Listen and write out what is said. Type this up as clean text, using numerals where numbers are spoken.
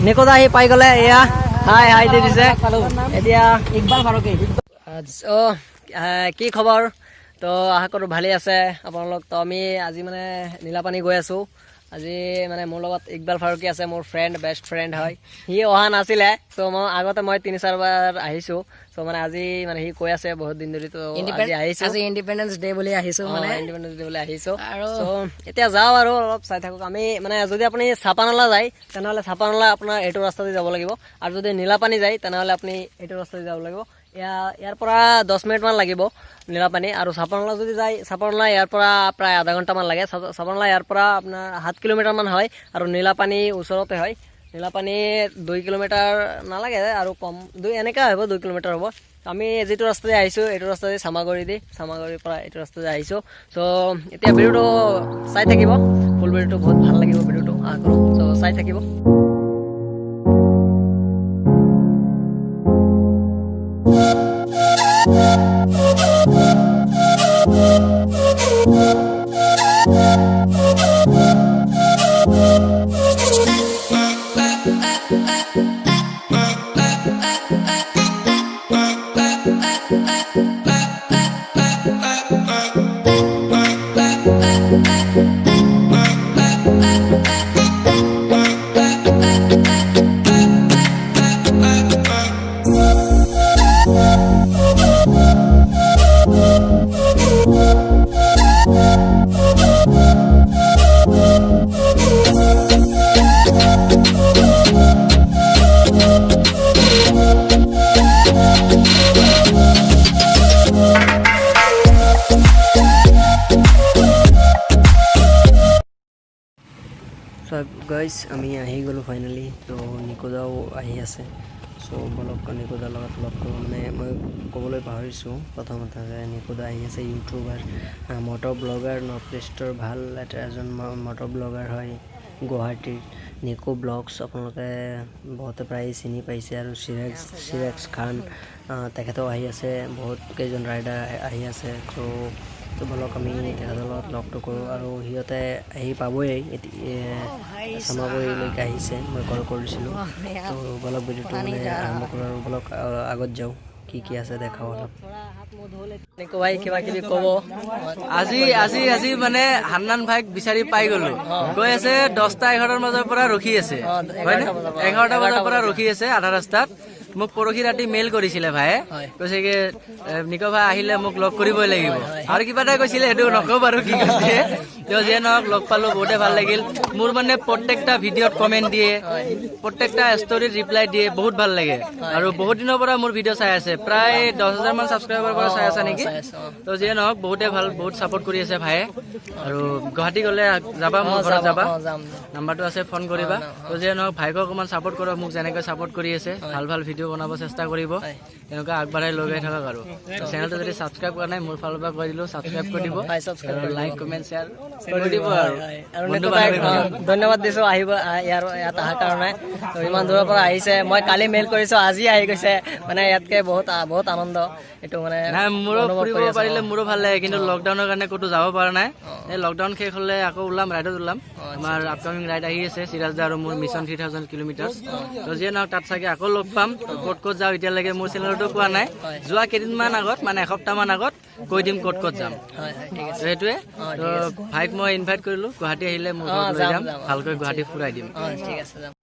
নিকোদা আহি পাই গ'লে এয়া হাই হাই দি দিছে এতিয়া ইকবাল ফাৰুকী কি খবৰ তো আশা কৰোঁ ভালেই আছে আপোনালোক তো আমি আজি মানে নীলাপানী গৈ আছোঁ আজি মানে মোৰ লগত ইকবাল ফাৰুকী আছে মোৰ ফ্ৰেণ্ড বেষ্ট ফ্ৰেণ্ড হয় সি অহা নাছিলে তো আগতে মই 3-4 বাৰ আহিছোঁ তো মানে আজি মানে সি কৈ আছে বহুত দিন ধৰি তো আজি আহিছোঁ আজি ইণ্ডিপেণ্ডেন্স ডে বুলি আহিছোঁ মানে ইণ্ডিপেণ্ডেন্স ডে বুলি আহিছোঁ আৰু এতিয়া যাওঁ আৰু অলপ চাই থাকক আমি মানে যদি আপুনি চাপানলা যায় তেনেহ'লে চাপানলা আপোনাৰ এইটো ৰাস্তা দি যাব লাগিব আৰু যদি নীলাপানী যায় তেনেহ'লে আপুনি এইটো ৰাস্তা দি যাব লাগিব ইয়াৰ পৰা 10 মিনিটমান লাগিব নীলাপানী আৰু চাপানলা যদি যায় চাপানলা ইয়াৰ পৰা প্ৰায় আধা ঘণ্টামান লাগে চাপানলা ইয়াৰ পৰা আপোনাৰ 7 কিলোমিটাৰমান হয় আৰু নীলাপানী ওচৰতে হয় নীলাপানী 2 কিলোমিটাৰ নালাগে আৰু কম এনেকৈ হ'ব 2 কিলোমিটাৰ হ'ব আমি যিটো ৰাস্তাতে আহিছোঁ এইটো ৰাস্তাতে চামাগুৰিৰ পৰা এইটো ৰাস্তাতে আহিছোঁ চ' এতিয়া ভিডিঅ'টো চাই থাকিব ফুল ভিডিঅ'টো বহুত ভাল লাগিব ভিডিঅ'টো আশা কৰোঁ চ' চাই থাকিব গাইজ আমি আহি গ'লোঁ ফাইনেলি তো নিকোদাও আহি আছে চ' বলক নিকোদাৰ লগত লগ কৰোঁ মানে মই ক'বলৈ পাহৰিছোঁ প্ৰথমতে যে নিকোদা আহি আছে ইউটিউবাৰ মটৰ ব্লগাৰ নৰ্থ ইষ্টৰ ভাল এজন মটৰ ব্লগাৰ হয় গুৱাহাটীৰ নিকো ব্লগছ আপোনালোকে বহুতে প্ৰায় চিনি পাইছে আৰু চিৰাজ খান তেখেতেও আহি আছে বহুত কেইজন ৰাইডাৰ আহি আছে তো বলক আমি তেখেতৰ লগত লগটো কৰোঁ আৰু সিহঁতে আহি পাবই চামাগুৰিলৈকে আহিছে মই কল কৰিছিলোঁ তো বলক ভিডিঅ'টো মানে আৰম্ভ কৰোঁ আৰু বলক আগত যাওঁ কি আছে দেখাওঁ অলপ কিবা কিবি ক'ব আজি মানে হান্নান ভাইক বিচাৰি পাই গ'লো গৈ আছে 10টা-11টাৰ বজাৰ পৰা ৰখি আছে হয়নে 11টা বজাৰ পৰা ৰখি আছে আধা ৰাস্তাত মোক পৰহি ৰাতি মেইল কৰিছিলে ভাই কৈছে কি নিকো ভাই আহিলে মোক লগ কৰিবই লাগিব আৰু কিবা এটা কৈছিলে সেইটো নকওঁ বাৰু কি কৈছে তেওঁ যিয়ে নহওক লগ পালোঁ বহুতে ভাল লাগিল মোৰ মানে প্ৰত্যেকটা ভিডিঅ'ত কমেণ্ট দিয়ে প্ৰত্যেকটা ষ্টৰিত ৰিপ্লাই দিয়ে বহুত ভাল লাগে আৰু বহুত দিনৰ পৰা মোৰ ভিডিঅ' চাই আছে প্ৰায় 10,000 মান ছাবস্ক্ৰাইবাৰ পৰা চাই আছে নেকি তো যিয়ে নহওক বহুতে ভাল বহুত ছাপোৰ্ট কৰি আছে ভাইয়ে আৰু গুৱাহাটী গ'লে যাবা মোৰ ঘৰত যাবা নাম্বাৰটো আছে ফোন কৰিবা তো যিয়ে নহওক ভাইক অকণমান ছাপোৰ্ট কৰক মোক যেনেকৈ ছাপোৰ্ট কৰি আছে ভাল ভিডিঅ' বনাব চেষ্টা কৰিব এনেকুৱা আগবঢ়াই লৈ গৈ থাকক আৰু চেনেলটো যদি ছাবস্ক্ৰাইব কৰা নাই মোৰ ফালৰ পৰা কৈ দিলোঁ ছাবস্ক্ৰাইব কৰি দিব লাইক কমেণ্ট শ্বেয়াৰ কৰি দিব আৰু ধন্যবাদ দিছোঁ আহিব ইয়াত অহাৰ কাৰণে তো ইমান দূৰৰ পৰা আহিছে মই কালি মেইল কৰিছোঁ আজি আহি গৈছে মানে ইয়াতকৈ বহুত আনন্দ এইটো মানে নাই মোৰো ফুৰিব পাৰিলে মোৰো ভাল লাগে কিন্তু লকডাউনৰ কাৰণে ক'তো যাব পৰা নাই এই লকডাউন শেষ হ'লে আকৌ ৰাইডত ওলাম আমাৰ আপকামিং ৰাইড আহি আছে চিৰাজ দা আৰু মোৰ মিছন 3000 কিলোমিটাৰ তো যিয়ে নহওক তাত চাগে আকৌ লগ পাম ক'ত যাওঁ এতিয়ালৈকে মোৰ চেনেলতো কোৱা নাই যোৱা কেইদিনমান আগত মানে এসপ্তাহমান আগত কৈ দিম ক'ত যাম সেইটোৱে তো ভাইক মই ইনভাইট কৰিলোঁ গুৱাহাটী আহিলে মোৰ ঘৰত লৈ যাম ভালকৈ গুৱাহাটী ফুৰাই দিম ঠিক আছে